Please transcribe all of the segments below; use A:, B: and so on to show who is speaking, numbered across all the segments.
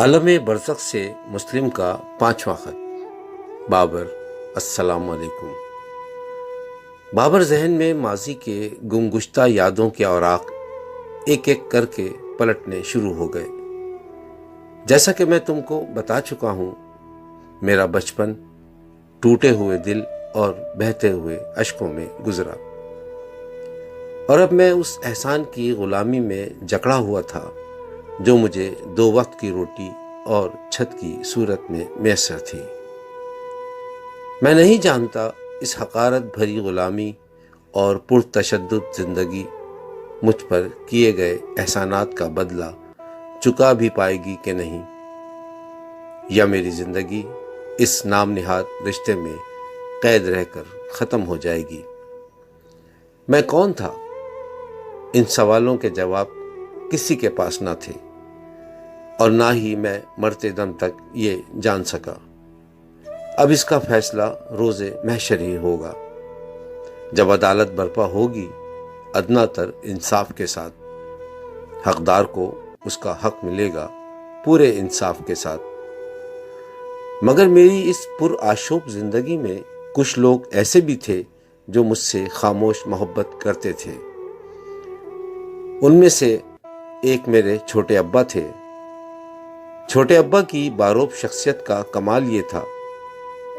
A: عالم برزخ سے مسلم کا 5واں خط۔ بابر، السلام علیکم۔ بابر ذہن میں ماضی کے گمگشتہ یادوں کے اوراق ایک ایک کر کے پلٹنے شروع ہو گئے۔ جیسا کہ میں تم کو بتا چکا ہوں، میرا بچپن ٹوٹے ہوئے دل اور بہتے ہوئے اشکوں میں گزرا، اور اب میں اس احسان کی غلامی میں جکڑا ہوا تھا جو مجھے 2 وقت کی روٹی اور چھت کی صورت میں میسر تھی۔ میں نہیں جانتا اس حقارت بھری غلامی اور پرتشدد زندگی مجھ پر کیے گئے احسانات کا بدلہ چکا بھی پائے گی کہ نہیں، یا میری زندگی اس نام نہاد رشتے میں قید رہ کر ختم ہو جائے گی۔ میں کون تھا؟ ان سوالوں کے جواب کسی کے پاس نہ تھے، اور نہ ہی میں مرتے دم تک یہ جان سکا۔ اب اس کا فیصلہ روز محشر ہی ہوگا، جب عدالت برپا ہوگی ادنا تر انصاف کے ساتھ۔ حقدار کو اس کا حق ملے گا پورے انصاف کے ساتھ۔ مگر میری اس پرآشوب زندگی میں کچھ لوگ ایسے بھی تھے جو مجھ سے خاموش محبت کرتے تھے۔ ان میں سے ایک میرے چھوٹے ابا تھے۔ چھوٹے ابا کی باروب شخصیت کا کمال یہ تھا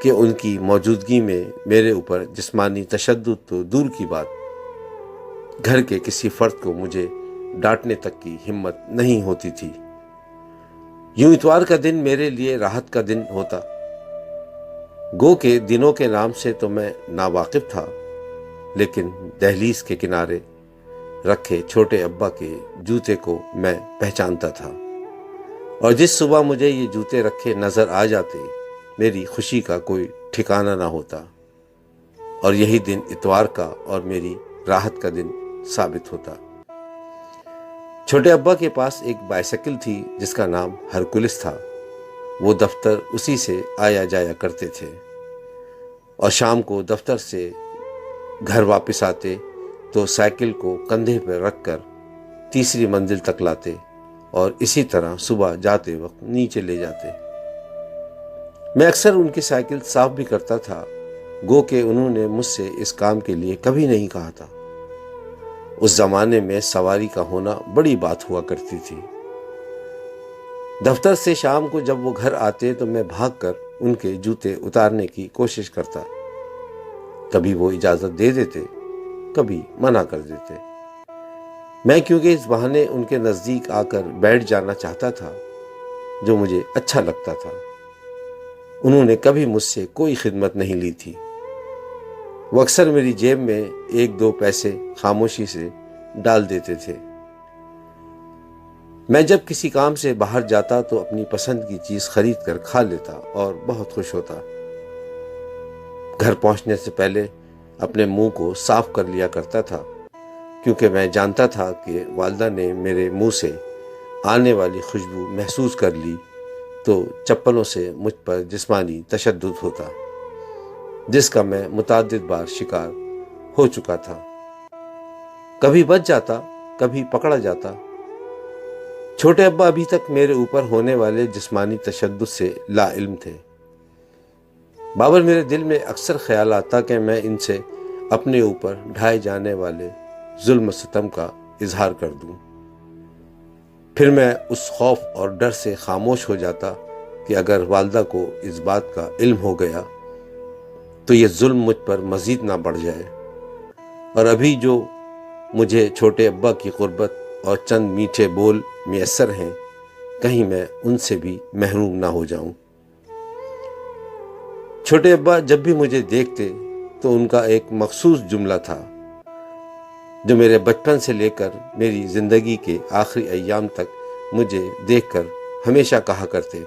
A: کہ ان کی موجودگی میں میرے اوپر جسمانی تشدد تو دور کی بات، گھر کے کسی فرد کو مجھے ڈانٹنے تک کی ہمت نہیں ہوتی تھی۔ یوں اتوار کا دن میرے لیے راحت کا دن ہوتا۔ گو کہ دنوں کے نام سے تو میں ناواقف تھا، لیکن دہلیز کے کنارے رکھے چھوٹے ابا کے جوتے کو میں پہچانتا تھا، اور جس صبح مجھے یہ جوتے رکھے نظر آ جاتے میری خوشی کا کوئی ٹھکانہ نہ ہوتا، اور یہی دن اتوار کا اور میری راحت کا دن ثابت ہوتا۔ چھوٹے ابا کے پاس ایک بائیسیکل تھی جس کا نام ہرکولس تھا۔ وہ دفتر اسی سے آیا جایا کرتے تھے، اور شام کو دفتر سے گھر واپس آتے تو سائیکل کو کندھے پر رکھ کر تیسری منزل تک لاتے، اور اسی طرح صبح جاتے وقت نیچے لے جاتے۔ میں اکثر ان کی سائیکل صاف بھی کرتا تھا، گو کہ انہوں نے مجھ سے اس کام کے لیے کبھی نہیں کہا تھا۔ اس زمانے میں سواری کا ہونا بڑی بات ہوا کرتی تھی۔ دفتر سے شام کو جب وہ گھر آتے تو میں بھاگ کر ان کے جوتے اتارنے کی کوشش کرتا۔ کبھی وہ اجازت دے دیتے، کبھی منع کر دیتے۔ میں کیونکہ اس بہانے ان کے نزدیک آ کر بیٹھ جانا چاہتا تھا، جو مجھے اچھا لگتا تھا۔ انہوں نے کبھی مجھ سے کوئی خدمت نہیں لی تھی۔ وہ اکثر میری جیب میں 1-2 پیسے خاموشی سے ڈال دیتے تھے۔ میں جب کسی کام سے باہر جاتا تو اپنی پسند کی چیز خرید کر کھا لیتا اور بہت خوش ہوتا۔ گھر پہنچنے سے پہلے اپنے منہ کو صاف کر لیا کرتا تھا، کیونکہ میں جانتا تھا کہ والدہ نے میرے منہ سے آنے والی خوشبو محسوس کر لی تو چپلوں سے مجھ پر جسمانی تشدد ہوتا، جس کا میں متعدد بار شکار ہو چکا تھا۔ کبھی بچ جاتا، کبھی پکڑا جاتا۔ چھوٹے ابا ابھی تک میرے اوپر ہونے والے جسمانی تشدد سے لا علم تھے۔ بابر، میرے دل میں اکثر خیال آتا کہ میں ان سے اپنے اوپر ڈھائے جانے والے ظلم و ستم کا اظہار کر دوں۔ پھر میں اس خوف اور ڈر سے خاموش ہو جاتا کہ اگر والدہ کو اس بات کا علم ہو گیا تو یہ ظلم مجھ پر مزید نہ بڑھ جائے، اور ابھی جو مجھے چھوٹے ابا کی قربت اور چند میٹھے بول میسر ہیں، کہیں میں ان سے بھی محروم نہ ہو جاؤں۔ چھوٹے ابا جب بھی مجھے دیکھتے تو ان کا ایک مخصوص جملہ تھا جو میرے بچپن سے لے کر میری زندگی کے آخری ایام تک مجھے دیکھ کر ہمیشہ کہا کرتے: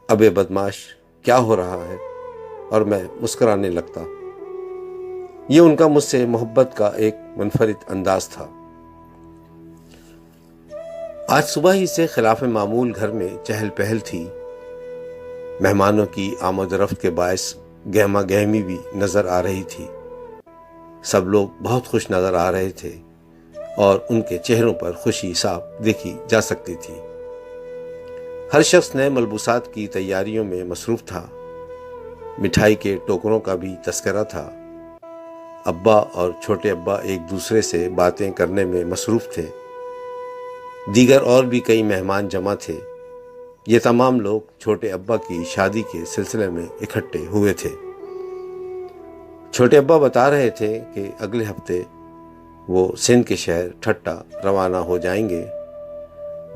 A: ابے بدماش، کیا ہو رہا ہے؟ اور میں مسکرانے لگتا۔ یہ ان کا مجھ سے محبت کا ایک منفرد انداز تھا۔ آج صبح ہی سے خلاف معمول گھر میں چہل پہل تھی۔ مہمانوں کی آمد و رفت کے باعث گہما گہمی بھی نظر آ رہی تھی۔ سب لوگ بہت خوش نظر آ رہے تھے، اور ان کے چہروں پر خوشی صاف دیکھی جا سکتی تھی۔ ہر شخص نئے ملبوسات کی تیاریوں میں مصروف تھا۔ مٹھائی کے ٹوکروں کا بھی تذکرہ تھا۔ ابا اور چھوٹے ابا ایک دوسرے سے باتیں کرنے میں مصروف تھے۔ دیگر اور بھی کئی مہمان جمع تھے۔ یہ تمام لوگ چھوٹے ابا کی شادی کے سلسلے میں اکٹھے ہوئے تھے۔ چھوٹے ابا بتا رہے تھے کہ اگلے ہفتے وہ سندھ کے شہر ٹھٹا روانہ ہو جائیں گے،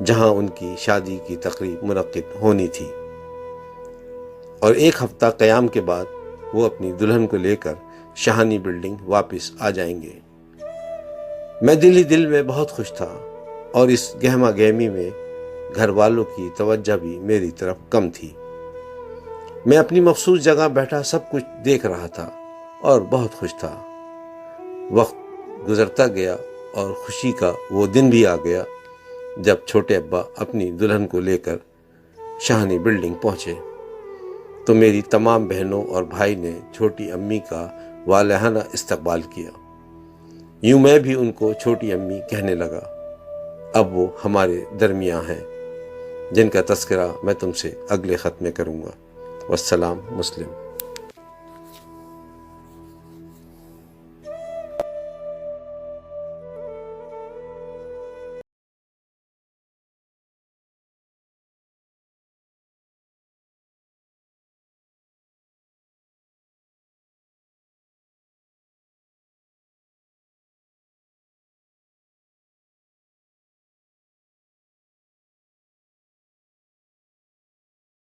A: جہاں ان کی شادی کی تقریب منعقد ہونی تھی، اور ایک ہفتہ قیام کے بعد وہ اپنی دلہن کو لے کر شاہانی بلڈنگ واپس آ جائیں گے۔ میں دل ہی دل میں بہت خوش تھا، اور اس گہما گہمی میں گھر والوں کی توجہ بھی میری طرف کم تھی۔ میں اپنی مخصوص جگہ بیٹھا سب کچھ دیکھ رہا تھا اور بہت خوش تھا۔ وقت گزرتا گیا اور خوشی کا وہ دن بھی آ گیا جب چھوٹے ابا اپنی دلہن کو لے کر شاہانی بلڈنگ پہنچے تو میری تمام بہنوں اور بھائی نے چھوٹی امی کا والہانہ استقبال کیا۔ یوں میں بھی ان کو چھوٹی امی کہنے لگا۔ اب وہ ہمارے درمیاں ہیں، جن کا تذکرہ میں تم سے اگلے خط میں کروں گا۔ والسلام مسلم۔